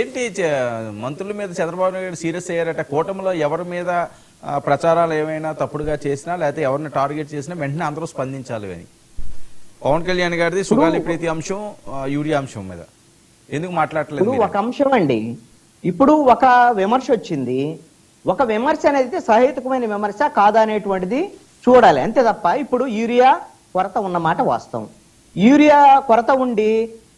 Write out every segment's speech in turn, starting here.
ఏంటి మంత్రుల మీద చంద్రబాబు నాయుడు సీరియస్ అయ్యారట. కూటమిలో ఎవరి మీద ప్రచారాలు ఏమైనా తప్పుడుగా చేసినా లేకపోతే ఎవరిని టార్గెట్ చేసినా వెంటనే అందరూ స్పందించాలి అని. పవన్ కళ్యాణ్ గారిది సుగాలి ప్రీతి అంశం, యూరియా అంశం మీద ఎందుకు మాట్లాడలేదు? ఒక అంశం అండి. ఇప్పుడు ఒక విమర్శ వచ్చింది. ఒక విమర్శ అనేది సహేతుకమైన విమర్శ కాదా అనేటువంటిది చూడాలి, అంతే తప్ప ఇప్పుడు యూరియా కొరత ఉన్నమాట వాస్తవం. యూరియా కొరత ఉండి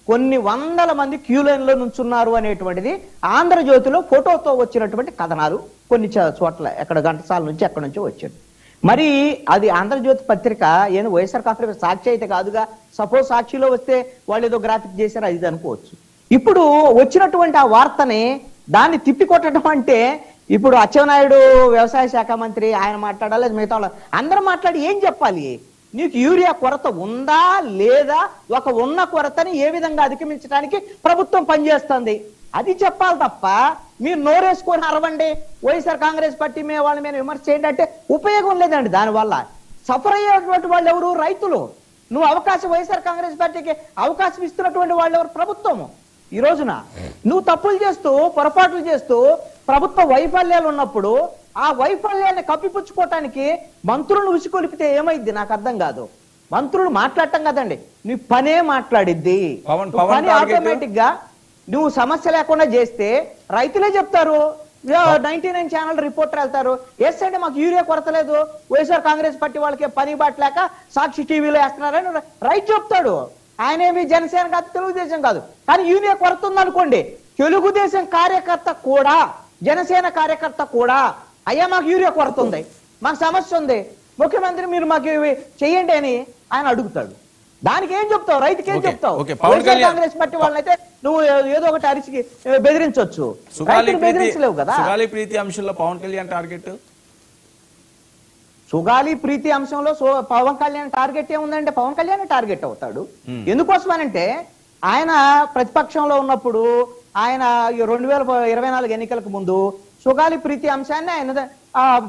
కొన్ని వందల మంది క్యూ లైన్ లో నుంచున్నారు అనేటువంటిది ఆంధ్రజ్యోతిలో ఫోటోతో వచ్చినటువంటి కథనాలు కొన్ని చోట్ల, ఎక్కడ ఘంటసాల నుంచి ఎక్కడి నుంచో వచ్చాడు. మరి అది ఆంధ్రజ్యోతి పత్రిక ఏదో వైఎస్ఆర్ కాంగ్రెస్ సాక్షి అయితే కాదుగా. సపోజ్ సాక్షిలో వస్తే వాళ్ళు ఏదో గ్రాఫిక్ చేశారు అది అనుకోవచ్చు. ఇప్పుడు వచ్చినటువంటి ఆ వార్తని దాన్ని తిప్పికొట్టడం అంటే ఇప్పుడు అచ్చెన్నాయుడు వ్యవసాయ శాఖ మంత్రి ఆయన మాట్లాడాలి, మిగతా అందరూ మాట్లాడి ఏం చెప్పాలి? నీకు యూరియా కొరత ఉందా లేదా, ఒక ఉన్న కొరతని ఏ విధంగా అధిగమించడానికి ప్రభుత్వం పనిచేస్తుంది అది చెప్పాలి తప్ప మీరు నోరేసుకొని అరవండి, వైఎస్ఆర్ కాంగ్రెస్ పార్టీ మీద వాళ్ళ మీద విమర్శ ఏంటంటే ఉపయోగం లేదండి. దానివల్ల సఫర్ అయ్యేటువంటి వాళ్ళు ఎవరు? రైతులు. నువ్వు అవకాశం వైఎస్ఆర్ కాంగ్రెస్ పార్టీకి అవకాశం ఇస్తున్నటువంటి వాళ్ళు ఎవరు? ప్రభుత్వము. ఈ రోజున నువ్వు తప్పులు చేస్తూ పొరపాట్లు చేస్తూ ప్రభుత్వ వైఫల్యాలు ఉన్నప్పుడు ఆ వైఫల్యాన్ని కప్పిపుచ్చుకోవటానికి మంత్రులను ఉసికొలిపితే ఏమైంది నాకు అర్థం కాదు. మంత్రులు మాట్లాడటం కదండి, నీ పనే మాట్లాడిద్ది. పని ఆటోమేటిక్ గా నువ్వు సమస్య లేకుండా చేస్తే రైతులే చెప్తారు. 99 ఛానల్ రిపోర్టర్ వెళ్తారు, ఎస్ అంటే మాకు యూరియా కొరత లేదు, వైఎస్ఆర్ కాంగ్రెస్ పార్టీ వాళ్ళకి పని బాటలేక సాక్షి టీవీలో వేస్తున్నారని రైతు చెప్తాడు. ఆయన ఏమి జనసేన కాదు, తెలుగుదేశం కాదు. కానీ యూరియా కొరత ఉందనుకోండి, తెలుగుదేశం కార్యకర్త కూడా జనసేన కార్యకర్త కూడా అయ్యా మాకు యూరియా కొరత ఉంది, మాకు సమస్య ఉంది, ముఖ్యమంత్రి మీరు మాకు చెయ్యండి అని ఆయన అడుగుతాడు. దానికి ఏం చెప్తావు? రైతుకి ఏం చెప్తావు? కాంగ్రెస్ పార్టీ వాళ్ళైతే నువ్వు ఏదో ఒకటి అరిచి బెదిరించవచ్చు, బెదిరించలేవు కదా. సుగాలి ప్రీతి అంశంలో పవన్ కళ్యాణ్ టార్గెట్, సుగాలి ప్రీతి అంశంలో పవన్ కళ్యాణ్ టార్గెట్ ఏముందంటే పవన్ కళ్యాణ్ టార్గెట్ అవుతాడు. ఎందుకోసమనంటే ఆయన ప్రతిపక్షంలో ఉన్నప్పుడు ఆయన 2024 ఎన్నికలకు ముందు సుగాలి ప్రీతి అంశాన్ని ఆయన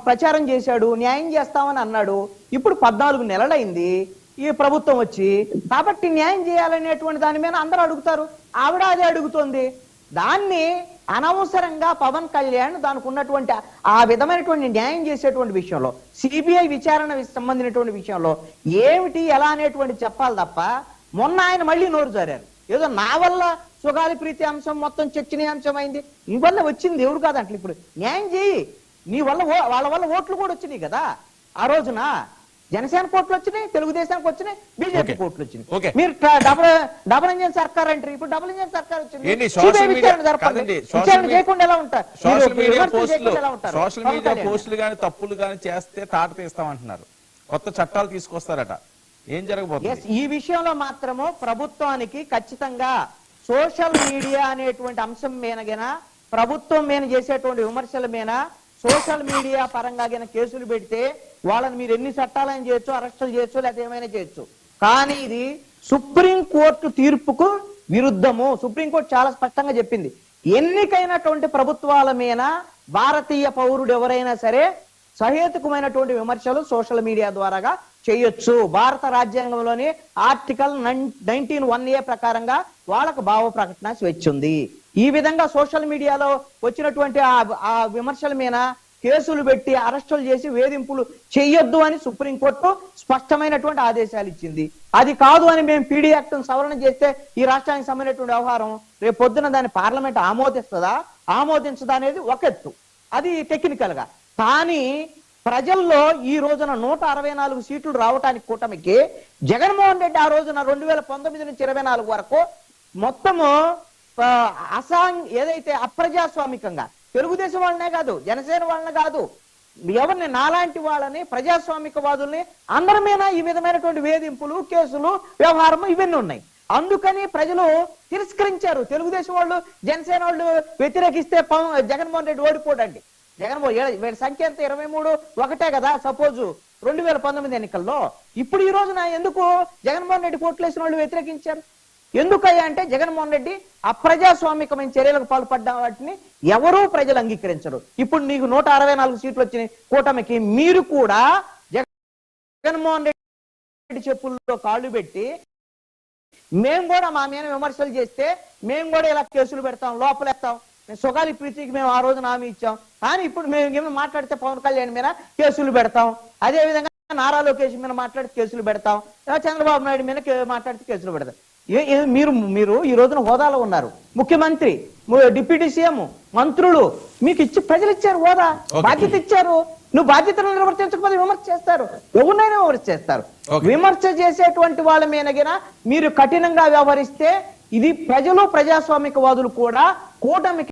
ప్రచారం చేశాడు, న్యాయం చేస్తామని అన్నాడు. ఇప్పుడు 14 నెలలైంది ఈ ప్రభుత్వం వచ్చి, కాబట్టి న్యాయం చేయాలనేటువంటి దాని మీద అందరూ అడుగుతారు. ఆవిడ అదే అడుగుతుంది. దాన్ని అనవసరంగా పవన్ కళ్యాణ్ దానికి ఉన్నటువంటి ఆ విధమైనటువంటి న్యాయం చేసేటువంటి విషయంలో, సిబిఐ విచారణ సంబంధించినటువంటి విషయంలో ఏమిటి ఎలా అనేటువంటి చెప్పాలి తప్ప, మొన్న ఆయన మళ్ళీ నోరు జారారు. ఏదో నా వల్ల సుగాలి ప్రీతి అంశం మొత్తం చర్చనీయాంశం అయింది, నీ వల్ల వచ్చింది ఎవరు కాదంటే ఇప్పుడు న్యాయం చేయి. నీ వల్ల వాళ్ళ వల్ల ఓట్లు కూడా వచ్చినాయి కదా. ఆ రోజున జనసేన కోట్లు వచ్చినాయి, తెలుగుదేశానికి వచ్చినాయి, బీజేపీ కోట్లు వచ్చినాయి. మీరు డబుల్ ఇంజన్ సర్కార్ అంటారు, ఇప్పుడు డబుల్ ఇంజన్ సర్కార్ వచ్చింది. చేయకుండా ఎలా ఉంటారు? సోషల్ మీడియా పోస్టులు గానీ తప్పులు గానీ చేస్తే తాట తీస్తామంటున్నారు, కొత్త చట్టాలు తీసుకొస్తారట. ఏం జరగబోతుంది? ఈ విషయంలో మాత్రము ప్రభుత్వానికి ఖచ్చితంగా సోషల్ మీడియా అనేటువంటి అంశం మీదగిన, ప్రభుత్వం మీద చేసేటువంటి విమర్శల మీద సోషల్ మీడియా పరంగా కేసులు పెడితే వాళ్ళని మీరు ఎన్ని చట్టాలని చేయొచ్చు, అరెస్టులు చేయొచ్చు, లేదా ఏమైనా చేయొచ్చు. కానీ ఇది సుప్రీంకోర్టు తీర్పుకు విరుద్ధము. సుప్రీంకోర్టు చాలా స్పష్టంగా చెప్పింది, ఎన్నికైనటువంటి ప్రభుత్వాల మీద భారతీయ పౌరుడు ఎవరైనా సరే సహేతుకమైనటువంటి విమర్శలు సోషల్ మీడియా ద్వారాగా చేయొచ్చు. భారత రాజ్యాంగంలోని ఆర్టికల్ 19(1)A ప్రకారంగా వాళ్ళకు భావ ప్రకటన స్వేచ్ఛ ఉంది. ఈ విధంగా సోషల్ మీడియాలో వచ్చినటువంటి ఆ విమర్శల మీద కేసులు పెట్టి అరెస్టులు చేసి వేధింపులు చెయ్యొద్దు అని సుప్రీంకోర్టు స్పష్టమైనటువంటి ఆదేశాలు ఇచ్చింది. అది కాదు అని మేము పీడీ యాక్ట్ సవరణ చేస్తే ఈ రాష్ట్రానికి సంబంధించినటువంటి వ్యవహారం రేపు పొద్దున దాన్ని పార్లమెంట్ ఆమోదిస్తుందా ఆమోదించదా అనేది ఒక ఎత్తు, అది టెక్నికల్ గా. కానీ ప్రజల్లో ఈ రోజున 164 సీట్లు రావటానికి కూటమికి జగన్మోహన్ రెడ్డి ఆ రోజున 2019 నుంచి 24 వరకు మొత్తము ఏదైతే అప్రజాస్వామికంగా తెలుగుదేశం వాళ్ళనే కాదు, జనసేన వాళ్ళనే కాదు, ఎవరిని నాలాంటి వాళ్ళని ప్రజాస్వామికవాదుల్ని అందరి మీద ఈ విధమైనటువంటి వేధింపులు, కేసులు, వ్యవహారం ఇవన్నీ ఉన్నాయి. అందుకని ప్రజలు తిరస్కరించారు. తెలుగుదేశం వాళ్ళు జనసేన వాళ్ళు వ్యతిరేకిస్తే జగన్మోహన్ రెడ్డి ఓడిపోడండి. జగన్మోహన్ సంఖ్య ఎంత 23 కదా సపోజ్ 2019 ఎన్నికల్లో. ఇప్పుడు ఈ రోజున ఎందుకు జగన్మోహన్ రెడ్డి ఓట్లు వేసిన వాళ్ళు వ్యతిరేకించారు? ఎందుకయ్యా అంటే జగన్మోహన్ రెడ్డి అప్రజాస్వామికమైన చర్యలకు పాల్పడ్డ వాటిని ఎవరూ ప్రజలు అంగీకరించరు. ఇప్పుడు నీకు 164 సీట్లు వచ్చినాయి కూటమికి, మీరు కూడా జగన్మోహన్ రెడ్డి చెప్పుల్లో కాళ్ళు పెట్టి మేము కూడా మా మీద విమర్శలు చేస్తే మేము కూడా ఇలా కేసులు పెడతాం, లోపలేస్తాం. సుగాలి ప్రీతికి మేము ఆ రోజు హామీ ఇచ్చాం, కానీ ఇప్పుడు మేము ఏమైనా మాట్లాడితే పవన్ కళ్యాణ్ మీద కేసులు పెడతాం. అదే విధంగా నారా లోకేష్ మీద మాట్లాడితే కేసులు పెడతాం, చంద్రబాబు నాయుడు మీద మాట్లాడితే కేసులు పెడతాం. మీరు ఈ రోజున హోదాలో ఉన్నారు, ముఖ్యమంత్రి, డిప్యూటీ సీఎం, మంత్రులు, మీకు ఇచ్చి ప్రజలు ఇచ్చారు హోదా, బాధ్యత ఇచ్చారు. నువ్వు బాధ్యతను నిర్వర్తించకపోతే విమర్శ చేస్తారు, ఎవరినైనా విమర్శ చేస్తారు. విమర్శ చేసేటువంటి వాళ్ళ మీద మీరు కఠినంగా వ్యవహరిస్తే ఇది ప్రజలు, ప్రజాస్వామికవాదులు కూడా కూటమికి